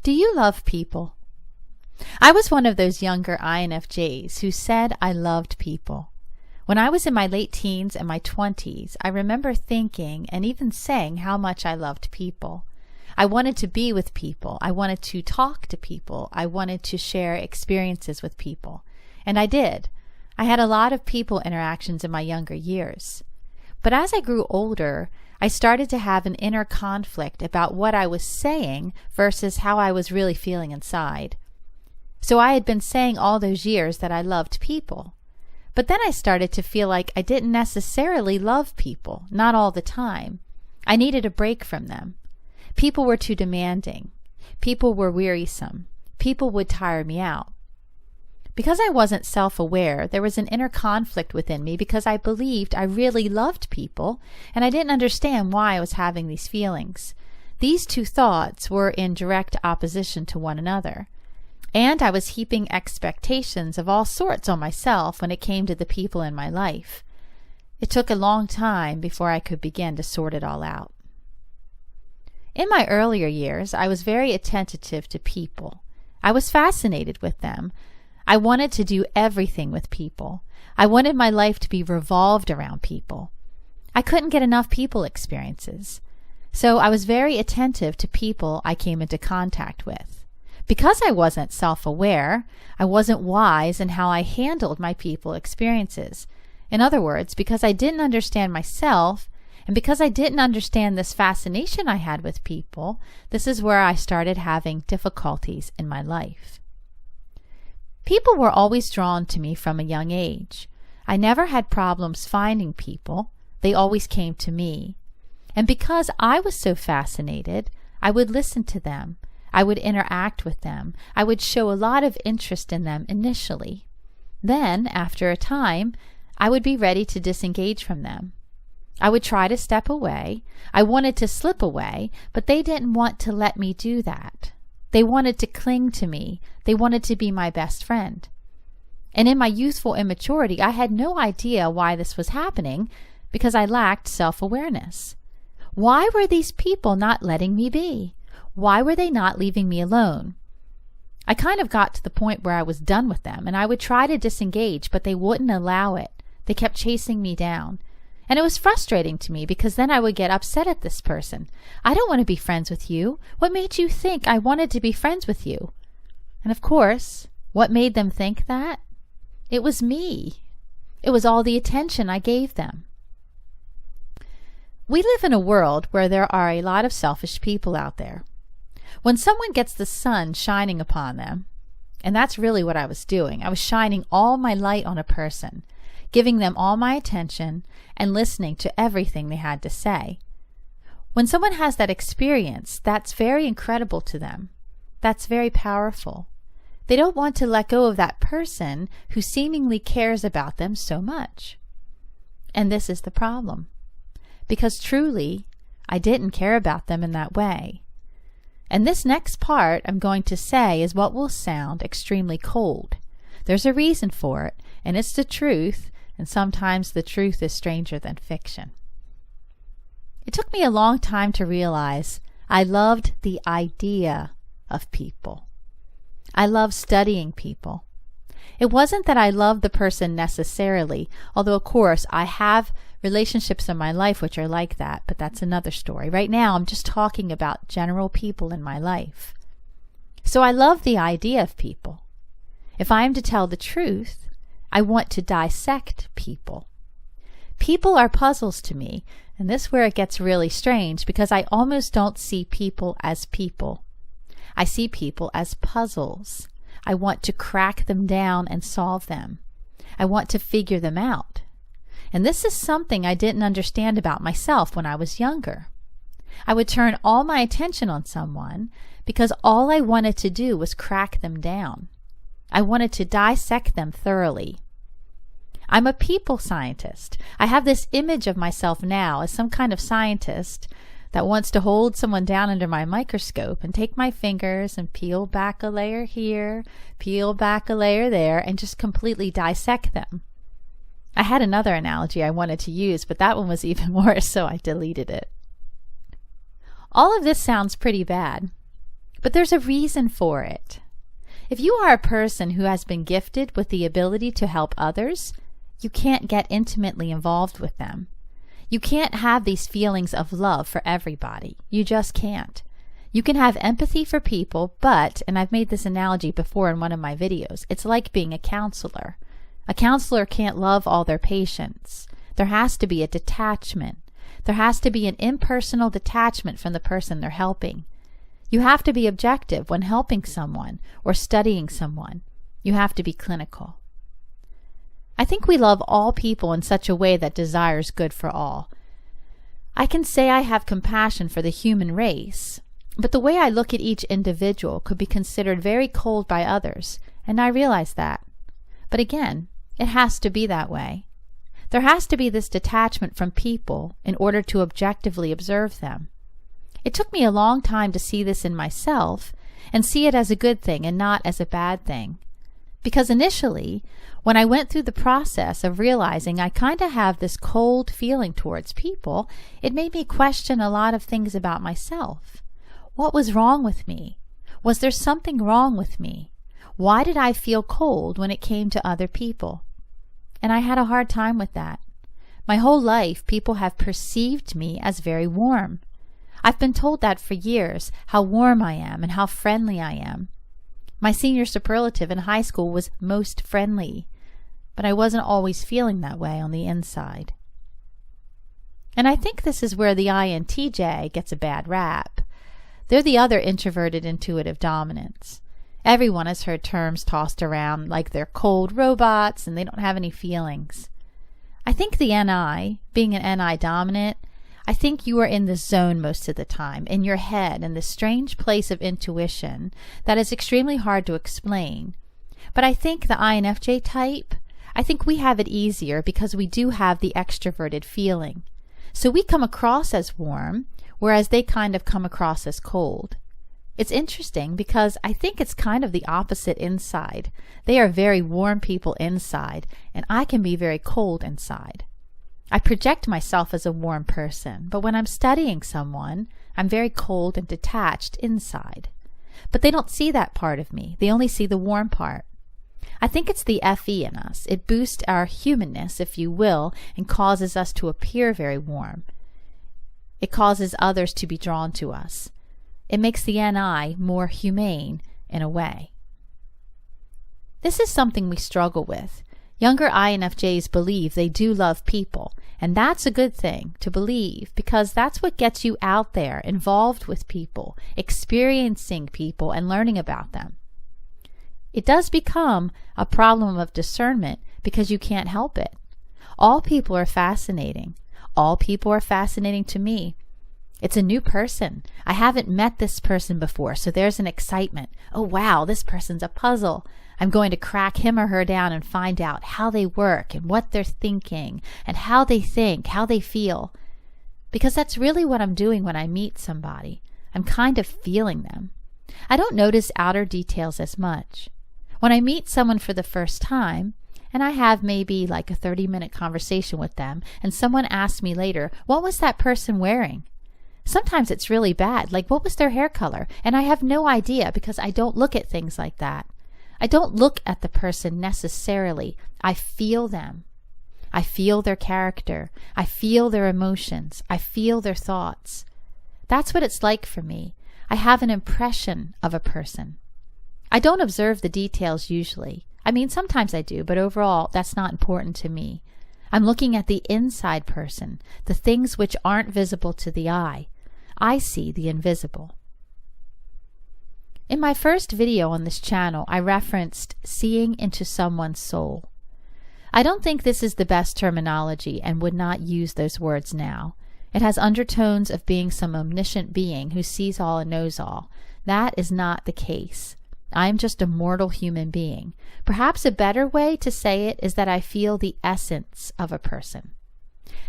Do you love people? I was one of those younger INFJs who said I loved people. When I was in my late teens and my 20s, I remember thinking and even saying how much I loved people. I wanted to be with people. I wanted to talk to people. I wanted to share experiences with people. And I did. I had a lot of people interactions in my younger years. But as I grew older, I started to have an inner conflict about what I was saying versus how I was really feeling inside. So I had been saying all those years that I loved people. But then I started to feel like I didn't necessarily love people, not all the time. I needed a break from them. People were too demanding. People were wearisome. People would tire me out. Because I wasn't self-aware, there was an inner conflict within me because I believed I really loved people, and I didn't understand why I was having these feelings. These two thoughts were in direct opposition to one another. And I was heaping expectations of all sorts on myself when it came to the people in my life. It took a long time before I could begin to sort it all out. In my earlier years, I was very attentive to people. I was fascinated with them. I wanted to do everything with people. I wanted my life to be revolved around people. I couldn't get enough people experiences. So I was very attentive to people I came into contact with. Because I wasn't self-aware, I wasn't wise in how I handled my people experiences. In other words, because I didn't understand myself, and because I didn't understand this fascination I had with people, this is where I started having difficulties in my life. People were always drawn to me from a young age. I never had problems finding people. They always came to me. And because I was so fascinated, I would listen to them. I would interact with them. I would show a lot of interest in them initially. Then, after a time, I would be ready to disengage from them. I would try to step away. I wanted to slip away, but they didn't want to let me do that. They wanted to cling to me. They wanted to be my best friend. And in my youthful immaturity, I had no idea why this was happening because I lacked self-awareness. Why were these people not letting me be? Why were they not leaving me alone? I kind of got to the point where I was done with them, and I would try to disengage, but they wouldn't allow it. They kept chasing me down. And it was frustrating to me because then I would get upset at this person. I don't want to be friends with you. What made you think I wanted to be friends with you? And of course, what made them think that? It was me. It was all the attention I gave them. We live in a world where there are a lot of selfish people out there. When someone gets the sun shining upon them, and that's really what I was doing, I was shining all my light on a person, giving them all my attention and listening to everything they had to say. When someone has that experience, that's very incredible to them. That's very powerful. They don't want to let go of that person who seemingly cares about them so much. And this is the problem. Because truly, I didn't care about them in that way. And this next part I'm going to say is what will sound extremely cold. There's a reason for it, and it's the truth, and sometimes the truth is stranger than fiction. It took me a long time to realize I loved the idea of people. I loved studying people. It wasn't that I loved the person necessarily, although of course I have relationships in my life which are like that, but that's another story. Right now I'm just talking about general people in my life. So I love the idea of people. If I am to tell the truth, I want to dissect people. People are puzzles to me, and this is where it gets really strange because I almost don't see people as people. I see people as puzzles. I want to crack them down and solve them. I want to figure them out. And this is something I didn't understand about myself when I was younger. I would turn all my attention on someone because all I wanted to do was crack them down. I wanted to dissect them thoroughly. I'm a people scientist. I have this image of myself now as some kind of scientist that wants to hold someone down under my microscope and take my fingers and peel back a layer here, peel back a layer there, and just completely dissect them. I had another analogy I wanted to use, but that one was even worse, so I deleted it. All of this sounds pretty bad, But there's a reason for it. If you are a person who has been gifted with the ability to help others, you can't get intimately involved with them. You can't have these feelings of love for everybody. You just can't. You can have empathy for people, but, and I've made this analogy before in one of my videos, it's like being a counselor. A counselor can't love all their patients. There has to be a detachment. There has to be an impersonal detachment from the person they're helping. You have to be objective when helping someone or studying someone. You have to be clinical. I think we love all people in such a way that desires good for all. I can say I have compassion for the human race, but the way I look at each individual could be considered very cold by others, and I realize that. But again, it has to be that way. There has to be this detachment from people in order to objectively observe them. It took me a long time to see this in myself and see it as a good thing and not as a bad thing. Because initially, when I went through the process of realizing I kind of have this cold feeling towards people, it made me question a lot of things about myself. What was wrong with me? Was there something wrong with me? Why did I feel cold when it came to other people? And I had a hard time with that. My whole life, people have perceived me as very warm. I've been told that for years, how warm I am and how friendly I am. My senior superlative in high school was most friendly, but I wasn't always feeling that way on the inside. And I think this is where the INTJ gets a bad rap. They're the other introverted intuitive dominants. Everyone has heard terms tossed around like they're cold robots and they don't have any feelings. I think the NI, being an NI dominant, I think you are in the zone most of the time, in your head, in this strange place of intuition that is extremely hard to explain. But I think the INFJ type, I think we have it easier because we do have the extroverted feeling. So we come across as warm, whereas they kind of come across as cold. It's interesting because I think it's kind of the opposite inside. They are very warm people inside, and I can be very cold inside. I project myself as a warm person, but when I'm studying someone, I'm very cold and detached inside. But they don't see that part of me. They only see the warm part. I think it's the FE in us. It boosts our humanness, if you will, and causes us to appear very warm. It causes others to be drawn to us. It makes the NI more humane in a way. This is something we struggle with. Younger INFJs believe they do love people, and that's a good thing to believe because that's what gets you out there, involved with people, experiencing people, and learning about them. It does become a problem of discernment because you can't help it. All people are fascinating. All people are fascinating to me. It's a new person. I haven't met this person before, so there's an excitement. Oh wow, this person's a puzzle. I'm going to crack him or her down and find out how they work and what they're thinking and how they think, how they feel. Because that's really what I'm doing when I meet somebody. I'm kind of feeling them. I don't notice outer details as much. When I meet someone for the first time, and I have maybe like a 30-minute conversation with them, and someone asks me later, what was that person wearing? Sometimes it's really bad, like what was their hair color? And I have no idea because I don't look at things like that. I don't look at the person necessarily. I feel them. I feel their character. I feel their emotions. I feel their thoughts. That's what it's like for me. I have an impression of a person. I don't observe the details usually. I mean, sometimes I do, but overall, that's not important to me. I'm looking at the inside person, the things which aren't visible to the eye. I see the invisible. In my first video on this channel, I referenced seeing into someone's soul. I don't think this is the best terminology and would not use those words now. It has undertones of being some omniscient being who sees all and knows all. That is not the case. I am just a mortal human being. Perhaps a better way to say it is that I feel the essence of a person.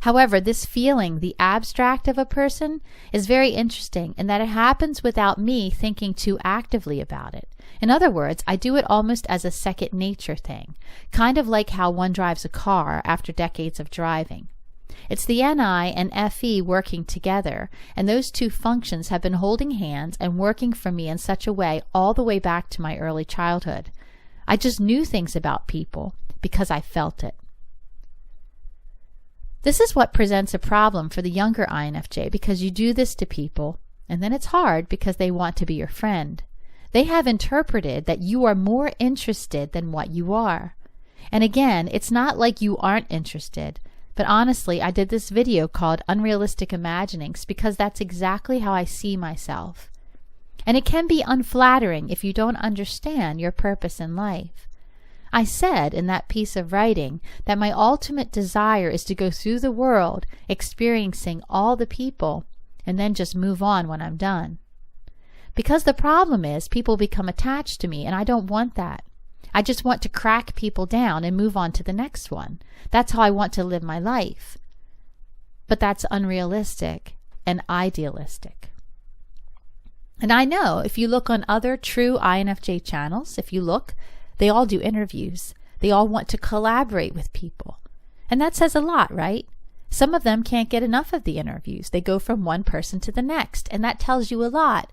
However, this feeling, the abstract of a person, is very interesting in that it happens without me thinking too actively about it. In other words, I do it almost as a second nature thing, kind of like how one drives a car after decades of driving. It's the NI and FE working together, and those two functions have been holding hands and working for me in such a way all the way back to my early childhood. I just knew things about people because I felt it. This is what presents a problem for the younger INFJ, because you do this to people, and then it's hard because they want to be your friend. They have interpreted that you are more interested than what you are. And again, it's not like you aren't interested, but honestly, I did this video called Unrealistic Imaginings because that's exactly how I see myself. And it can be unflattering if you don't understand your purpose in life. I said in that piece of writing that my ultimate desire is to go through the world experiencing all the people and then just move on when I'm done. Because the problem is people become attached to me, and I don't want that. I just want to crack people down and move on to the next one. That's how I want to live my life. But that's unrealistic and idealistic. And I know if you look on other true INFJ channels, if you look, they all do interviews. They all want to collaborate with people. And that says a lot, right? Some of them can't get enough of the interviews. They go from one person to the next, and that tells you a lot.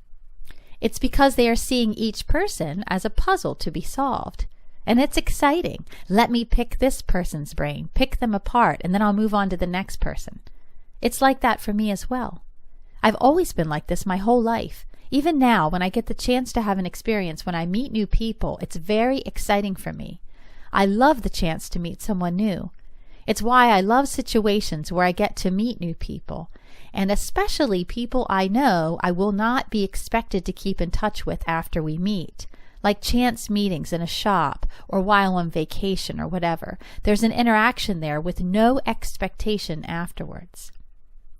It's because they are seeing each person as a puzzle to be solved. And it's exciting. Let me pick this person's brain, pick them apart, and then I'll move on to the next person. It's like that for me as well. I've always been like this my whole life. Even now, when I get the chance to have an experience when I meet new people, it's very exciting for me. I love the chance to meet someone new. It's why I love situations where I get to meet new people, and especially people I know I will not be expected to keep in touch with after we meet, like chance meetings in a shop or while on vacation or whatever. There's an interaction there with no expectation afterwards.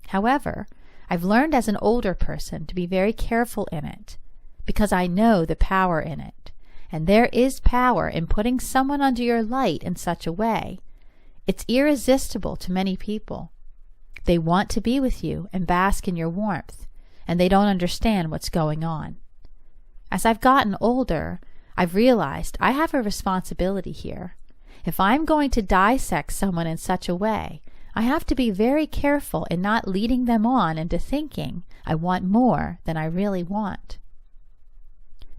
However, I've learned as an older person to be very careful in it because I know the power in it. And there is power in putting someone under your light in such a way. It's irresistible to many people. They want to be with you and bask in your warmth, and they don't understand what's going on. As I've gotten older, I've realized I have a responsibility here. If I'm going to dissect someone in such a way, I have to be very careful in not leading them on into thinking I want more than I really want.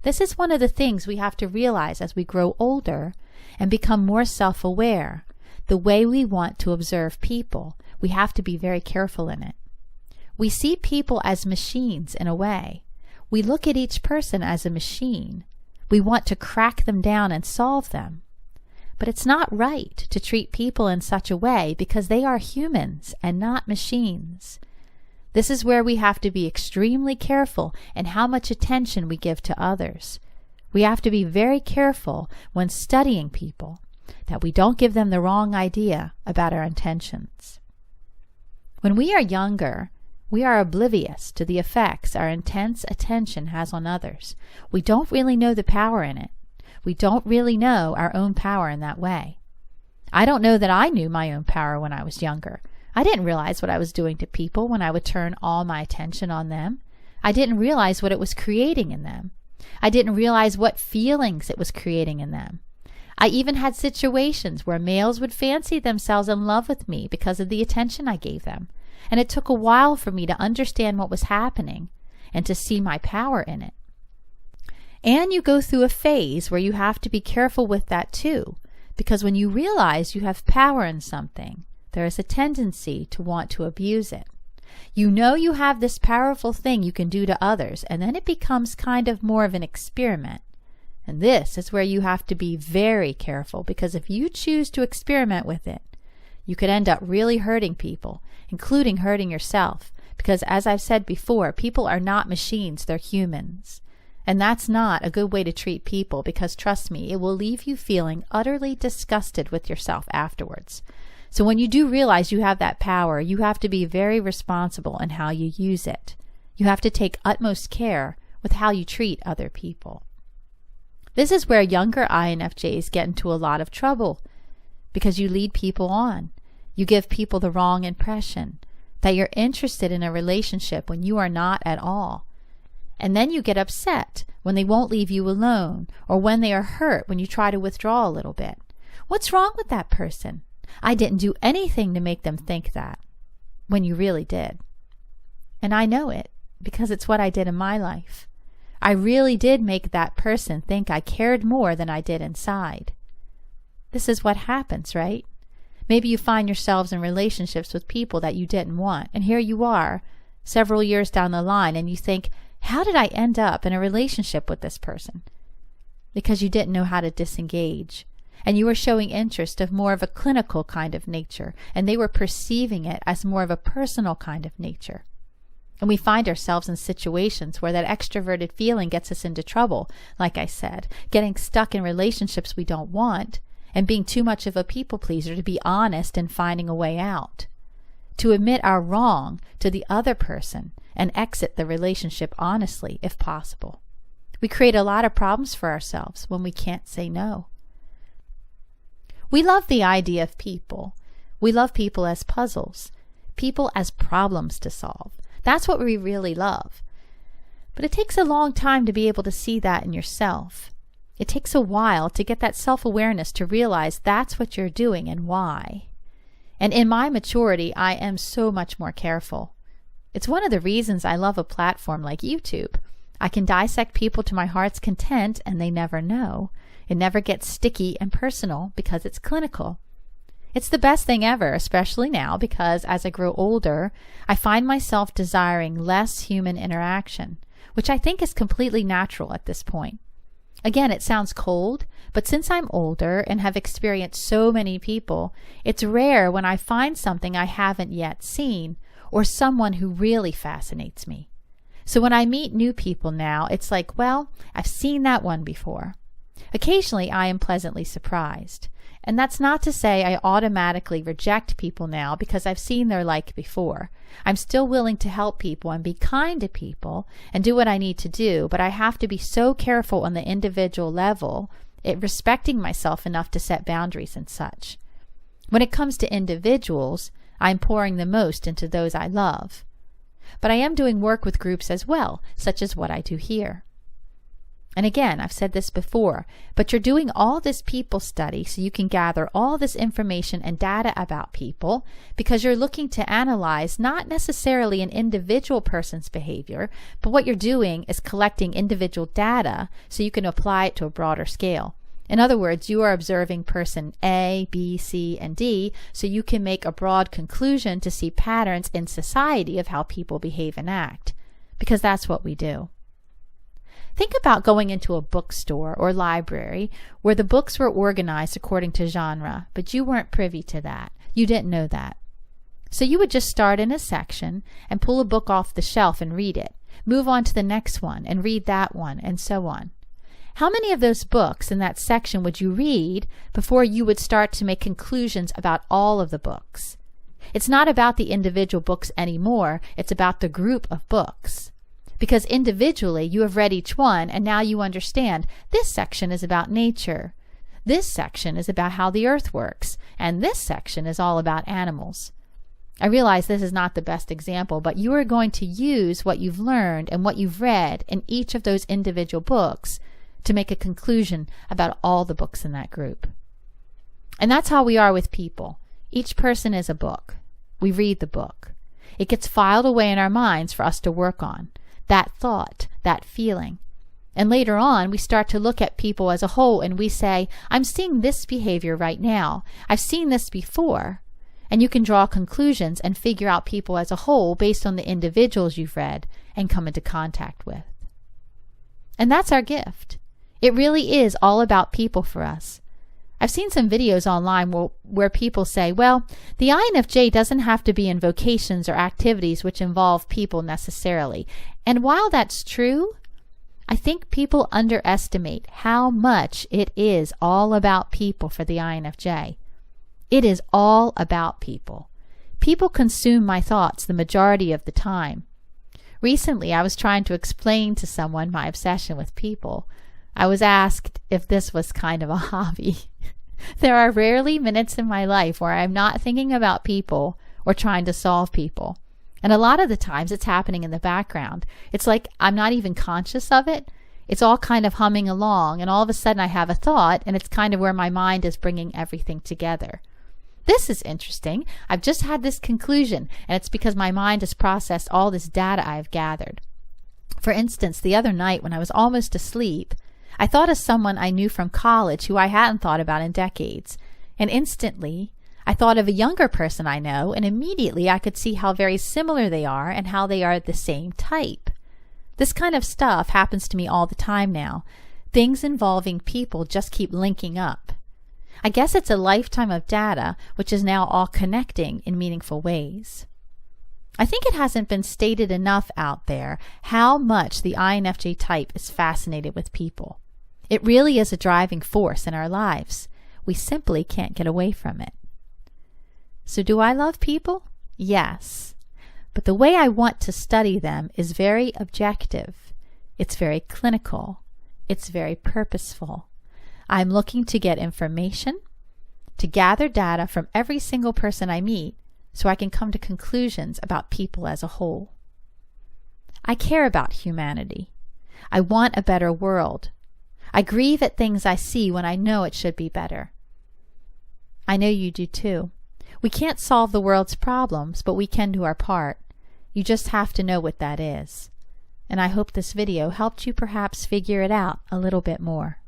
This is one of the things we have to realize as we grow older and become more self-aware. The way we want to observe people, we have to be very careful in it. We see people as machines in a way. We look at each person as a machine. We want to crack them down and solve them. But it's not right to treat people in such a way because they are humans and not machines. This is where we have to be extremely careful in how much attention we give to others. We have to be very careful when studying people that we don't give them the wrong idea about our intentions. When we are younger, we are oblivious to the effects our intense attention has on others. We don't really know the power in it. We don't really know our own power in that way. I don't know that I knew my own power when I was younger. I didn't realize what I was doing to people when I would turn all my attention on them. I didn't realize what it was creating in them. I didn't realize what feelings it was creating in them. I even had situations where males would fancy themselves in love with me because of the attention I gave them. And it took a while for me to understand what was happening and to see my power in it. And you go through a phase where you have to be careful with that too, because when you realize you have power in something, there is a tendency to want to abuse it. You know you have this powerful thing you can do to others, and then it becomes kind of more of an experiment. And this is where you have to be very careful, because if you choose to experiment with it, you could end up really hurting people, including hurting yourself, because as I've said before, people are not machines, they're humans. And that's not a good way to treat people, because trust me, it will leave you feeling utterly disgusted with yourself afterwards. So when you do realize you have that power, you have to be very responsible in how you use it. You have to take utmost care with how you treat other people. This is where younger INFJs get into a lot of trouble, because you lead people on. You give people the wrong impression that you're interested in a relationship when you are not at all. And then you get upset when they won't leave you alone, or when they are hurt when you try to withdraw a little bit. What's wrong with that person? I didn't do anything to make them think that. when you really did. And I know it because it's what I did in my life. I really did make that person think I cared more than I did inside. This is what happens, right? Maybe you find yourselves in relationships with people that you didn't want, and here you are, several years down the line, and you think, how did I end up in a relationship with this person? Because you didn't know how to disengage, and you were showing interest of more of a clinical kind of nature, and they were perceiving it as more of a personal kind of nature. And we find ourselves in situations where that extroverted feeling gets us into trouble, like I said, getting stuck in relationships we don't want, and being too much of a people pleaser to be honest and finding a way out. To admit our wrong to the other person and exit the relationship honestly, if possible. We create a lot of problems for ourselves when we can't say no. We love the idea of people. We love people as puzzles, people as problems to solve. That's what we really love. But it takes a long time to be able to see that in yourself. It takes a while to get that self-awareness to realize that's what you're doing and why. And in my maturity, I am so much more careful. It's one of the reasons I love a platform like YouTube. I can dissect people to my heart's content and they never know. It never gets sticky and personal because it's clinical. It's the best thing ever, especially now because as I grow older, I find myself desiring less human interaction, which I think is completely natural at this point. Again, it sounds cold, but since I'm older and have experienced so many people, it's rare when I find something I haven't yet seen or someone who really fascinates me. So when I meet new people now, it's like, well, I've seen that one before. Occasionally, I am pleasantly surprised. And that's not to say I automatically reject people now because I've seen their like before. I'm still willing to help people and be kind to people and do what I need to do, but I have to be so careful on the individual level, respecting myself enough to set boundaries and such. When it comes to individuals, I'm pouring the most into those I love. But I am doing work with groups as well, such as what I do here. And again, I've said this before, but you're doing all this people study so you can gather all this information and data about people because you're looking to analyze not necessarily an individual person's behavior, but what you're doing is collecting individual data so you can apply it to a broader scale. In other words, you are observing person A, B, C, and D so you can make a broad conclusion to see patterns in society of how people behave and act, because that's what we do. Think about going into a bookstore or library where the books were organized according to genre, but you weren't privy to that. You didn't know that. So you would just start in a section and pull a book off the shelf and read it, move on to the next one and read that one, and so on. How many of those books in that section would you read before you would start to make conclusions about all of the books? It's not about the individual books anymore. It's about the group of books. Because individually you have read each one and now you understand this section is about nature. This section is about how the earth works. And this section is all about animals. I realize this is not the best example, but you are going to use what you've learned and what you've read in each of those individual books to make a conclusion about all the books in that group. And that's how we are with people. Each person is a book. We read the book. It gets filed away in our minds for us to work on. That thought, that feeling. And later on, we start to look at people as a whole and we say, I'm seeing this behavior right now. I've seen this before. And you can draw conclusions and figure out people as a whole based on the individuals you've read and come into contact with. And that's our gift. It really is all about people for us. I've seen some videos online where people say, well, the INFJ doesn't have to be in vocations or activities which involve people necessarily. And while that's true, I think people underestimate how much it is all about people for the INFJ. It is all about people. People consume my thoughts the majority of the time. Recently, I was trying to explain to someone my obsession with people. I was asked if this was kind of a hobby. There are rarely minutes in my life where I'm not thinking about people or trying to solve people. And a lot of the times it's happening in the background. It's like I'm not even conscious of it. It's all kind of humming along, and all of a sudden I have a thought, and it's kind of where my mind is bringing everything together. This is interesting. I've just had this conclusion, and it's because my mind has processed all this data I have gathered. For instance, the other night when I was almost asleep, I thought of someone I knew from college who I hadn't thought about in decades, and instantly I thought of a younger person I know, and immediately I could see how very similar they are and how they are the same type. This kind of stuff happens to me all the time now. Things involving people just keep linking up. I guess it's a lifetime of data which is now all connecting in meaningful ways. I think it hasn't been stated enough out there how much the INFJ type is fascinated with people. It really is a driving force in our lives. We simply can't get away from it. So do I love people? Yes. But the way I want to study them is very objective. It's very clinical. It's very purposeful. I'm looking to get information, to gather data from every single person I meet so I can come to conclusions about people as a whole. I care about humanity. I want a better world. I grieve at things I see when I know it should be better. I know you do too. We can't solve the world's problems, but we can do our part. You just have to know what that is. And I hope this video helped you perhaps figure it out a little bit more.